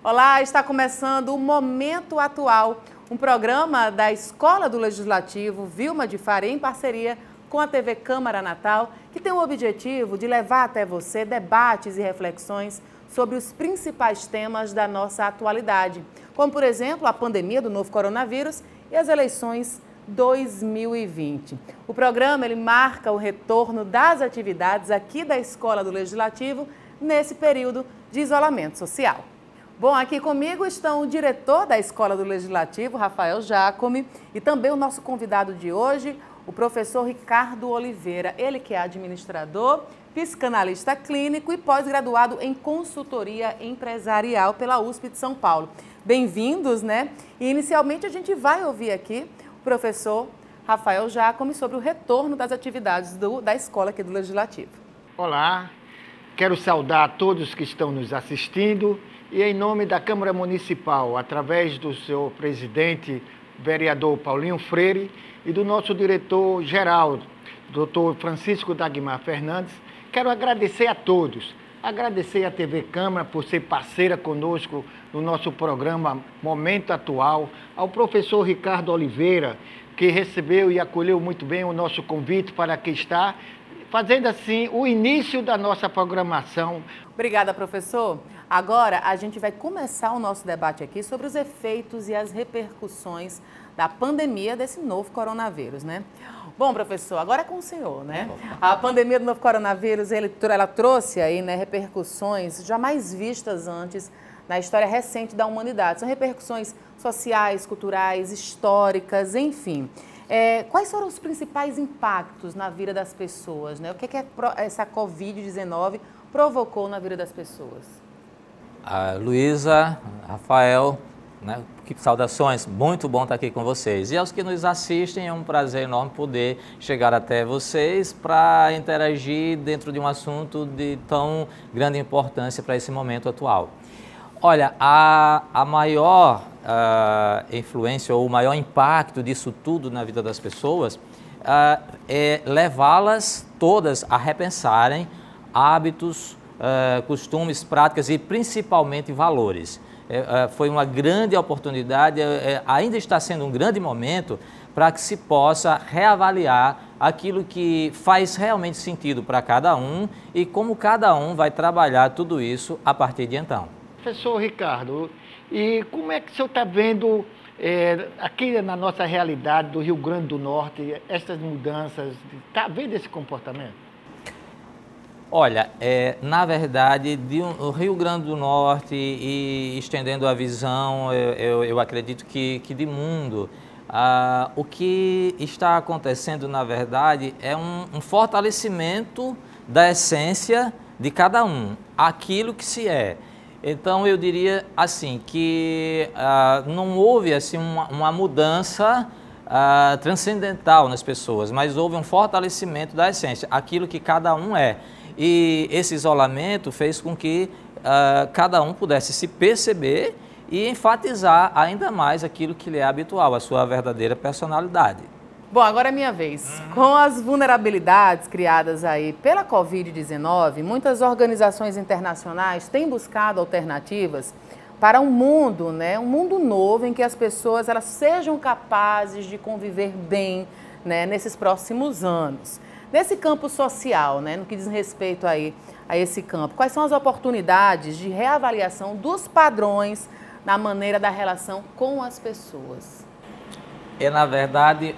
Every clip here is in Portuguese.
Olá, está começando o Momento Atual, um programa da Escola do Legislativo Vilma de Faria em parceria com a TV Câmara Natal, que tem o objetivo de levar até você debates e reflexões sobre os principais temas da nossa atualidade, como, por exemplo, a pandemia do novo coronavírus e as eleições 2020. O programa ele marca o retorno das atividades aqui da Escola do Legislativo nesse período de isolamento social. Bom, aqui comigo estão o diretor da Escola do Legislativo, Rafael Jacome, e também o nosso convidado de hoje, o professor Ricardo Oliveira. Ele que é administrador, psicanalista clínico e pós-graduado em consultoria empresarial pela USP de São Paulo. Bem-vindos, né? E inicialmente a gente vai ouvir aqui o professor Rafael Jacome sobre o retorno das atividades da Escola aqui do Legislativo. Olá, quero saudar a todos que estão nos assistindo. E em nome da Câmara Municipal, através do seu presidente, vereador Paulinho Freire, e do nosso diretor-geral, doutor Francisco Dagmar Fernandes, quero agradecer a todos. Agradecer à TV Câmara por ser parceira conosco no nosso programa Momento Atual, ao professor Ricardo Oliveira, que recebeu e acolheu muito bem o nosso convite para aqui estar, fazendo assim o início da nossa programação. Obrigada, professor. Agora a gente vai começar o nosso debate aqui sobre os efeitos e as repercussões da pandemia desse novo coronavírus, né? Bom, professor, agora é com o senhor, né? A pandemia do novo coronavírus, ela trouxe aí, né, repercussões jamais vistas antes na história recente da humanidade. São repercussões sociais, culturais, históricas, enfim. Quais foram os principais impactos na vida das pessoas, né? O que essa Covid-19 provocou na vida das pessoas? Luísa, Rafael, né? Que saudações, muito bom estar aqui com vocês. E aos que nos assistem, é um prazer enorme poder chegar até vocês para interagir dentro de um assunto de tão grande importância para esse momento atual. Olha, a maior influência ou o maior impacto disso tudo na vida das pessoas é levá-las todas a repensarem hábitos, costumes, práticas e principalmente valores. Foi uma grande oportunidade, ainda está sendo um grande momento para que se possa reavaliar aquilo que faz realmente sentido para cada um e como cada um vai trabalhar tudo isso a partir de então. Professor Ricardo, e como é que o senhor está vendo aqui na nossa realidade do Rio Grande do Norte, essas mudanças, está vendo esse comportamento? Olha, na verdade, o Rio Grande do Norte e estendendo a visão, eu acredito que de mundo, o que está acontecendo, na verdade, é um fortalecimento da essência de cada um, aquilo que se é. Então, eu diria assim, que não houve assim, uma mudança transcendental nas pessoas, mas houve um fortalecimento da essência, aquilo que cada um é. E esse isolamento fez com que cada um pudesse se perceber e enfatizar ainda mais aquilo que lhe é habitual, a sua verdadeira personalidade. Bom, agora é minha vez. Com as vulnerabilidades criadas aí pela Covid-19, muitas organizações internacionais têm buscado alternativas para um mundo, né, um mundo novo em que as pessoas elas sejam capazes de conviver bem, né, nesses próximos anos. Nesse campo social, né, no que diz respeito aí a esse campo, quais são as oportunidades de reavaliação dos padrões na maneira da relação com as pessoas? É, na verdade,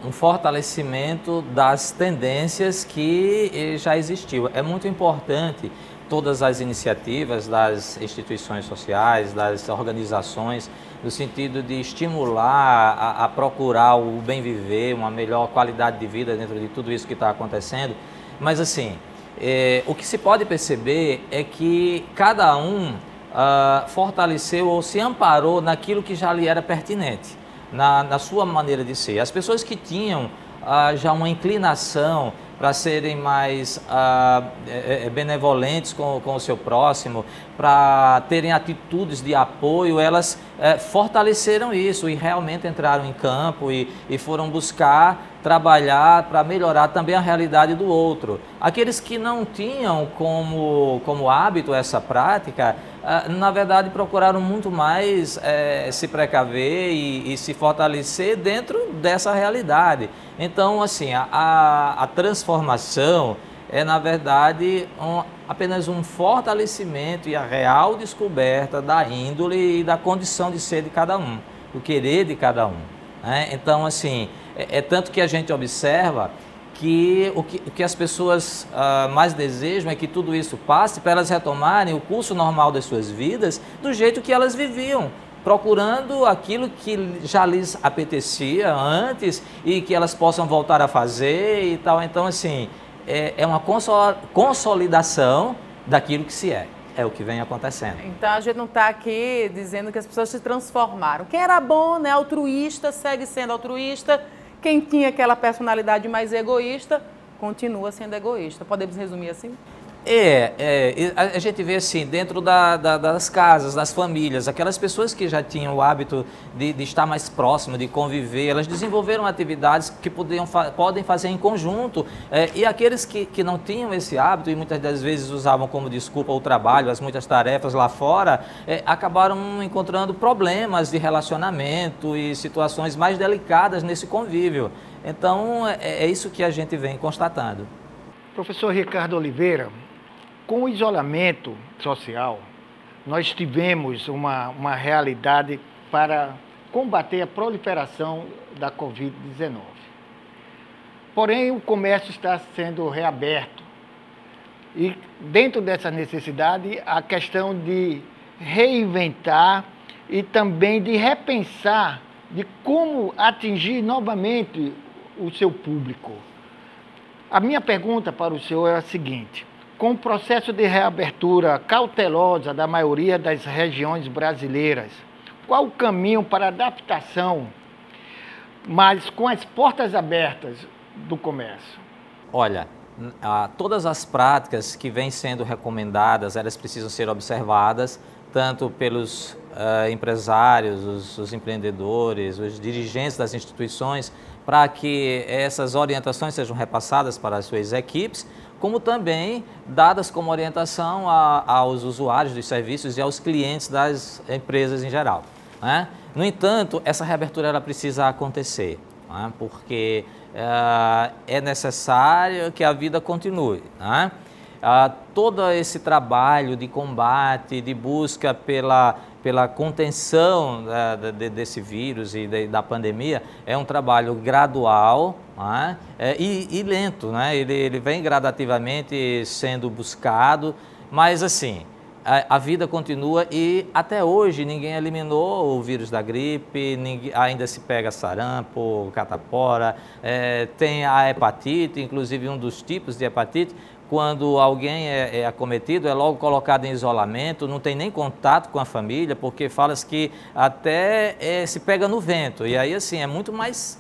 um fortalecimento das tendências que já existiu. É muito importante todas as iniciativas das instituições sociais, das organizações, no sentido de estimular a procurar o bem viver, uma melhor qualidade de vida dentro de tudo isso que está acontecendo. Mas assim, o que se pode perceber é que cada um fortaleceu ou se amparou naquilo que já lhe era pertinente, na sua maneira de ser. As pessoas que tinham já uma inclinação para serem mais benevolentes com o seu próximo, para terem atitudes de apoio, elas fortaleceram isso e realmente entraram em campo e foram buscar trabalhar para melhorar também a realidade do outro. Aqueles que não tinham como hábito essa prática, na verdade procuraram muito mais se precaver e se fortalecer dentro dessa realidade. Então, assim, a transformação é, na verdade, apenas um fortalecimento e a real descoberta da índole e da condição de ser de cada um, do querer de cada um, né? Então, assim, é tanto que a gente observa que o que as pessoas mais desejam é que tudo isso passe para elas retomarem o curso normal das suas vidas do jeito que elas viviam, procurando aquilo que já lhes apetecia antes e que elas possam voltar a fazer e tal. Então, assim, é uma consolidação daquilo que se é. É o que vem acontecendo. Então a gente não está aqui dizendo que as pessoas se transformaram. Quem era bom, né, altruísta, segue sendo altruísta. Quem tinha aquela personalidade mais egoísta, continua sendo egoísta. Podemos resumir assim? A gente vê assim, dentro das casas, das famílias, aquelas pessoas que já tinham o hábito de estar mais próximo, de conviver, elas desenvolveram atividades que podem fazer em conjunto, e aqueles que não tinham esse hábito e muitas das vezes usavam como desculpa o trabalho, as muitas tarefas lá fora, acabaram encontrando problemas de relacionamento e situações mais delicadas nesse convívio. Então, é isso que a gente vem constatando. Professor Ricardo Oliveira, com o isolamento social, nós tivemos uma realidade para combater a proliferação da Covid-19. Porém, o comércio está sendo reaberto. E dentro dessa necessidade, a questão de reinventar e também de repensar de como atingir novamente o seu público. A minha pergunta para o senhor é a seguinte: com o processo de reabertura cautelosa da maioria das regiões brasileiras, qual o caminho para adaptação, mas com as portas abertas do comércio? Olha, todas as práticas que vêm sendo recomendadas, elas precisam ser observadas, tanto pelos empresários, os empreendedores, os dirigentes das instituições, para que essas orientações sejam repassadas para as suas equipes, como também dadas como orientação aos usuários dos serviços e aos clientes das empresas em geral, né? No entanto, essa reabertura ela precisa acontecer, né? Porque é necessário que a vida continue, né? Todo esse trabalho de combate, de busca pela contenção desse vírus e da pandemia é um trabalho gradual, né? E lento, né? Ele vem gradativamente sendo buscado, mas assim, a vida continua e até hoje ninguém eliminou o vírus da gripe, ainda se pega sarampo, catapora, tem a hepatite, inclusive um dos tipos de hepatite. Quando alguém é acometido, é logo colocado em isolamento, não tem nem contato com a família, porque fala-se que até se pega no vento. E aí, assim, é muito mais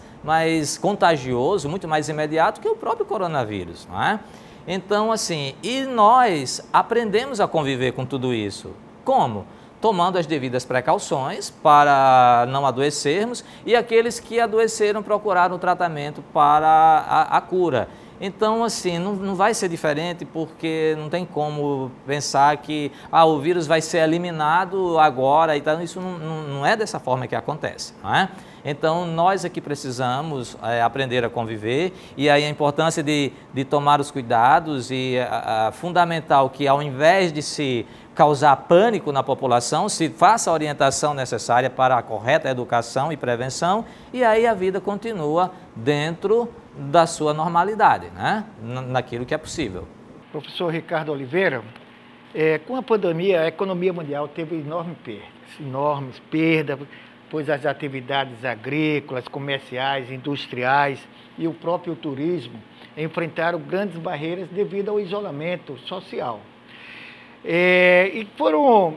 contagioso, muito mais imediato que o próprio coronavírus, não é? Então, assim, e nós aprendemos a conviver com tudo isso. Como? Tomando as devidas precauções para não adoecermos, e aqueles que adoeceram procuraram o tratamento para a cura. Então, assim, não vai ser diferente, porque não tem como pensar que o vírus vai ser eliminado agora, então isso não é dessa forma que acontece, não é? Então, nós aqui precisamos aprender a conviver, e aí a importância de tomar os cuidados e fundamental que, ao invés de se causar pânico na população, se faça a orientação necessária para a correta educação e prevenção, e aí a vida continua dentro da sua normalidade, né? Naquilo que é possível. Professor Ricardo Oliveira, com a pandemia, a economia mundial teve enormes perdas, pois as atividades agrícolas, comerciais, industriais e o próprio turismo enfrentaram grandes barreiras devido ao isolamento social. E foram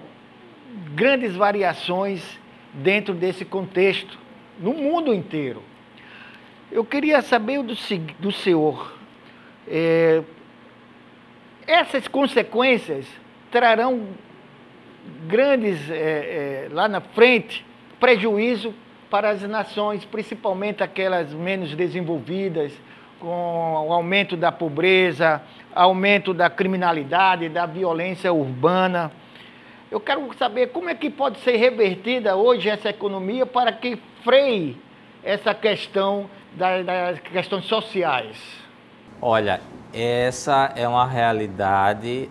grandes variações dentro desse contexto, no mundo inteiro. Eu queria saber do senhor, essas consequências trarão grandes, lá na frente, prejuízo para as nações, principalmente aquelas menos desenvolvidas, com o aumento da pobreza, aumento da criminalidade, da violência urbana. Eu quero saber como é que pode ser revertida hoje essa economia para que freie essa questão das questões sociais. Olha, essa é uma realidade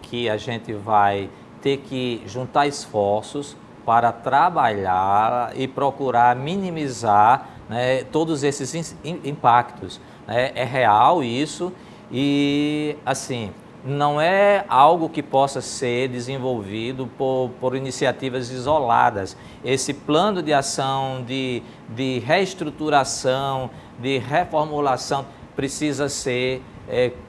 que a gente vai ter que juntar esforços para trabalhar e procurar minimizar, né, todos esses impactos. Né? É real isso e, assim, não é algo que possa ser desenvolvido por iniciativas isoladas. Esse plano de ação, de reestruturação, de reformulação, precisa ser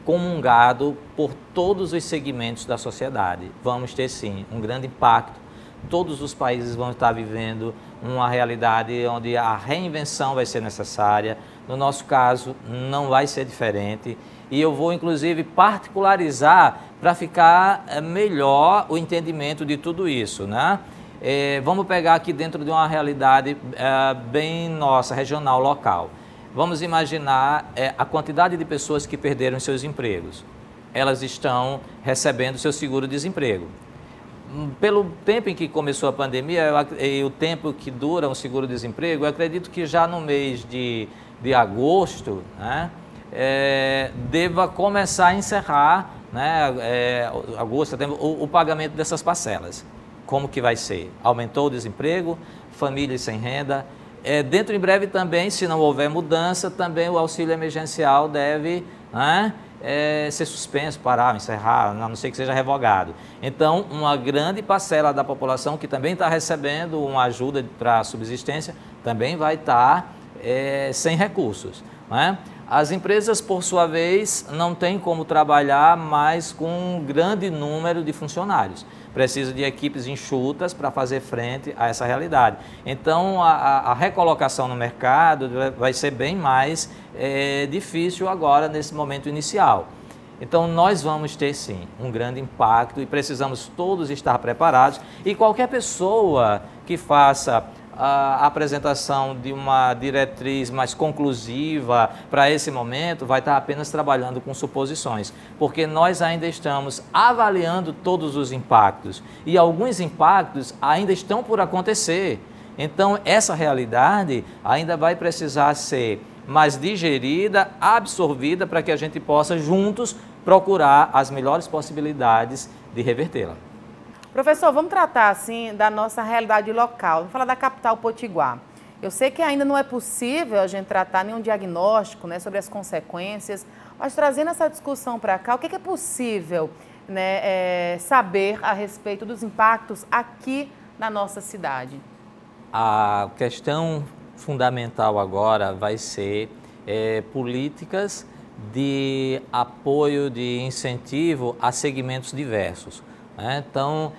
comungado por todos os segmentos da sociedade. Vamos ter, sim, um grande impacto. Todos os países vão estar vivendo uma realidade onde a reinvenção vai ser necessária. No nosso caso, não vai ser diferente. E eu vou, inclusive, particularizar para ficar melhor o entendimento de tudo isso, né? Vamos pegar aqui dentro de uma realidade bem nossa, regional, local. Vamos imaginar a quantidade de pessoas que perderam seus empregos. Elas estão recebendo seu seguro-desemprego. Pelo tempo em que começou a pandemia e o tempo que dura um seguro-desemprego, eu acredito que já no mês de agosto, né, deva começar a encerrar, né, agosto, setembro, o pagamento dessas parcelas. Como que vai ser? Aumentou o desemprego, famílias sem renda. Dentro em breve também, se não houver mudança, também o auxílio emergencial deve, né, ser suspenso, parar, encerrar, a não ser que seja revogado. Então, uma grande parcela da população que também está recebendo uma ajuda para a subsistência, também vai estar sem recursos. Né? As empresas, por sua vez, não têm como trabalhar mais com um grande número de funcionários. Precisa de equipes enxutas para fazer frente a essa realidade. Então, a recolocação no mercado vai ser bem mais difícil agora, nesse momento inicial. Então, nós vamos ter, sim, um grande impacto e precisamos todos estar preparados. E qualquer pessoa que faça a apresentação de uma diretriz mais conclusiva para esse momento vai estar apenas trabalhando com suposições, porque nós ainda estamos avaliando todos os impactos e alguns impactos ainda estão por acontecer. Então, essa realidade ainda vai precisar ser mais digerida, absorvida, para que a gente possa juntos procurar as melhores possibilidades de revertê-la. Professor, vamos tratar assim da nossa realidade local. Vamos falar da capital Potiguar. Eu sei que ainda não é possível a gente tratar nenhum diagnóstico, né, sobre as consequências, mas trazendo essa discussão para cá, o que é possível, né, saber a respeito dos impactos aqui na nossa cidade? A questão fundamental agora vai ser políticas de apoio, de incentivo a segmentos diversos. Então,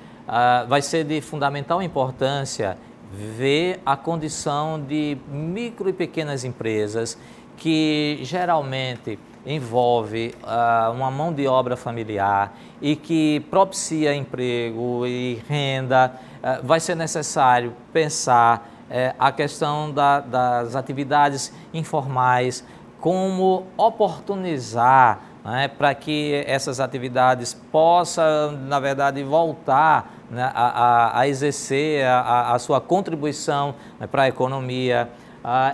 vai ser de fundamental importância ver a condição de micro e pequenas empresas que geralmente envolve uma mão de obra familiar e que propicia emprego e renda. Vai ser necessário pensar a questão das atividades informais, como oportunizar, né, para que essas atividades possam, na verdade, voltar, né, a exercer a sua contribuição, né, para a economia.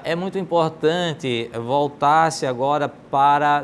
É muito importante voltar-se agora para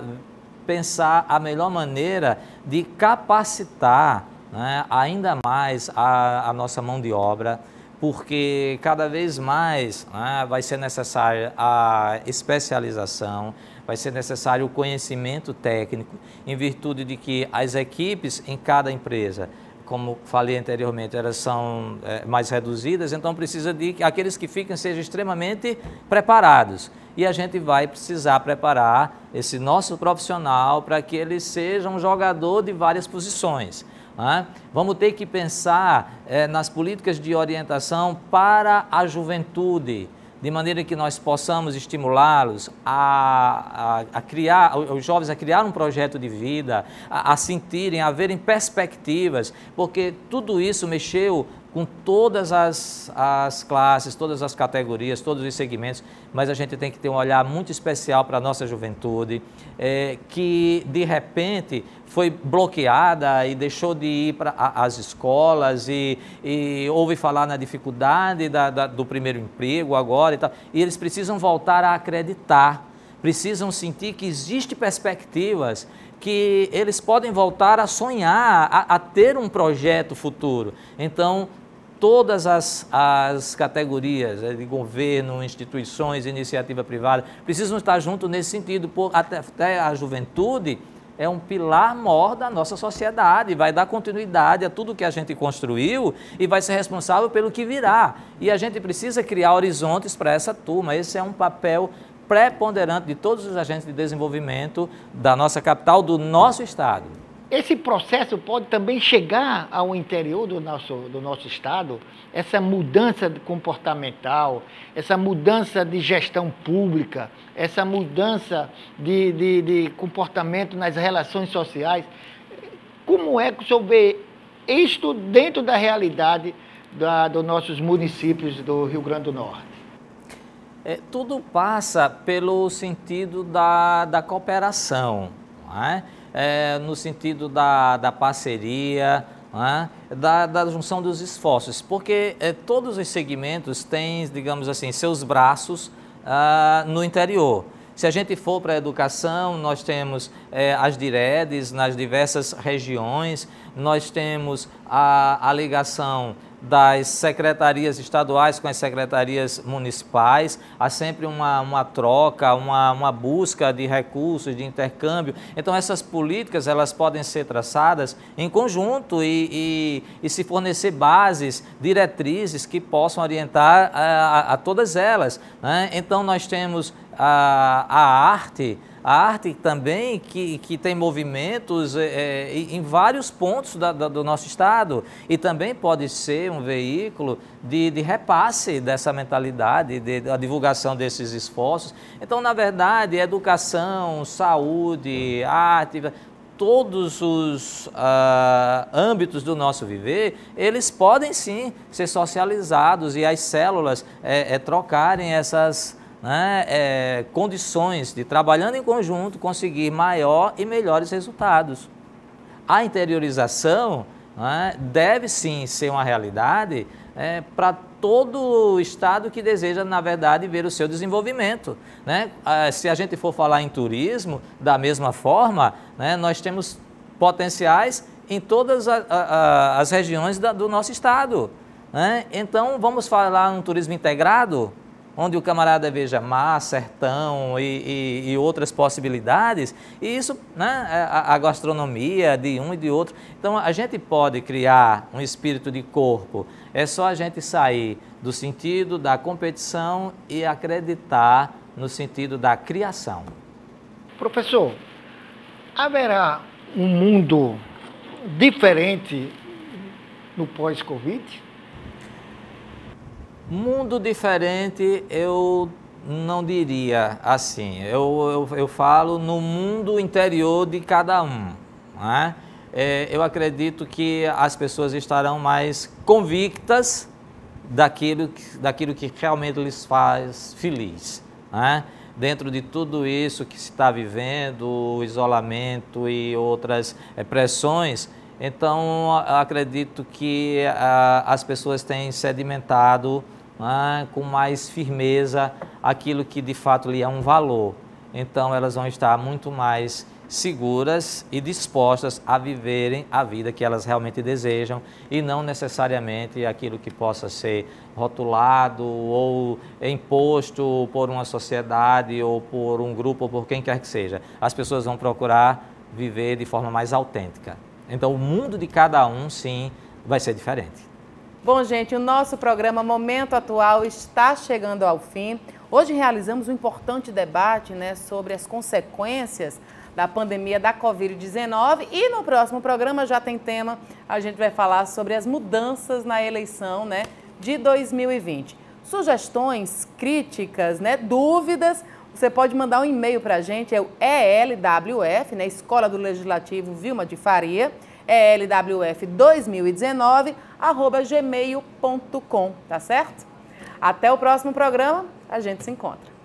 pensar a melhor maneira de capacitar, né, ainda mais a nossa mão de obra, porque cada vez mais, né, vai ser necessária a especialização, vai ser necessário o conhecimento técnico, em virtude de que as equipes em cada empresa, como falei anteriormente, elas são mais reduzidas, então precisa de que aqueles que ficam sejam extremamente preparados. E a gente vai precisar preparar esse nosso profissional para que ele seja um jogador de várias posições. Vamos ter que pensar nas políticas de orientação para a juventude, de maneira que nós possamos estimulá-los a criar, os jovens a criar um projeto de vida, a sentirem, a verem perspectivas, porque tudo isso mexeu com todas as classes, todas as categorias, todos os segmentos, mas a gente tem que ter um olhar muito especial para a nossa juventude, que de repente foi bloqueada e deixou de ir para as escolas e ouve falar na dificuldade do primeiro emprego agora e tal, e eles precisam voltar a acreditar, precisam sentir que existem perspectivas, que eles podem voltar a sonhar, a ter um projeto futuro. Então, todas as categorias de governo, instituições, iniciativa privada, precisam estar juntos nesse sentido, até a juventude é um pilar maior da nossa sociedade, vai dar continuidade a tudo que a gente construiu e vai ser responsável pelo que virá. E a gente precisa criar horizontes para essa turma, esse é um papel preponderante de todos os agentes de desenvolvimento da nossa capital, do nosso estado. Esse processo pode também chegar ao interior do nosso estado, essa mudança comportamental, essa mudança de gestão pública, essa mudança de comportamento nas relações sociais. Como é que o senhor vê isto dentro da realidade dos nossos municípios do Rio Grande do Norte? Tudo passa pelo sentido da cooperação, não é? No sentido da parceria, né? da junção dos esforços, porque todos os segmentos têm, digamos assim, seus braços no interior. Se a gente for para a educação, nós temos as DIREDs nas diversas regiões, nós temos a ligação das secretarias estaduais com as secretarias municipais, há sempre uma troca, uma busca de recursos, de intercâmbio. Então essas políticas elas podem ser traçadas em conjunto e se fornecer bases, diretrizes que possam orientar a todas elas, né? Então nós temos a arte também que tem movimentos em vários pontos do nosso estado e também pode ser um veículo de repasse dessa mentalidade, da divulgação desses esforços. Então, na verdade, educação, saúde, arte, todos os âmbitos do nosso viver, eles podem sim ser socializados e as células trocarem essas condições de, trabalhando em conjunto, conseguir maior e melhores resultados. A interiorização deve sim ser uma realidade para todo o estado que deseja, na verdade, ver o seu desenvolvimento, né? Se a gente for falar em turismo, da mesma forma, né, nós temos potenciais em todas as regiões do nosso estado, né? Então, vamos falar um turismo integrado, onde o camarada veja mar, sertão e outras possibilidades, e isso, né, a gastronomia de um e de outro. Então, a gente pode criar um espírito de corpo, é só a gente sair do sentido da competição e acreditar no sentido da criação. Professor, haverá um mundo diferente no pós-Covid? Mundo diferente, eu não diria assim. Eu falo no mundo interior de cada um, né? Eu acredito que as pessoas estarão mais convictas daquilo que realmente lhes faz feliz, né? Dentro de tudo isso que se está vivendo, o isolamento e outras pressões, então acredito que as pessoas têm sedimentado com mais firmeza aquilo que de fato lhe é um valor. Então elas vão estar muito mais seguras e dispostas a viverem a vida que elas realmente desejam e não necessariamente aquilo que possa ser rotulado ou imposto por uma sociedade ou por um grupo ou por quem quer que seja. As pessoas vão procurar viver de forma mais autêntica. Então o mundo de cada um, sim, vai ser diferente. Bom, gente, o nosso programa Momento Atual está chegando ao fim. Hoje realizamos um importante debate, né, sobre as consequências da pandemia da Covid-19 e no próximo programa já tem tema, a gente vai falar sobre as mudanças na eleição, né, de 2020. Sugestões, críticas, né, dúvidas, você pode mandar um e-mail para a gente, é o ELWF, né, Escola do Legislativo Vilma de Faria, é lwf2019@gmail.com, tá certo? Até o próximo programa, a gente se encontra.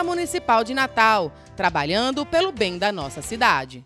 Câmara Municipal de Natal, trabalhando pelo bem da nossa cidade.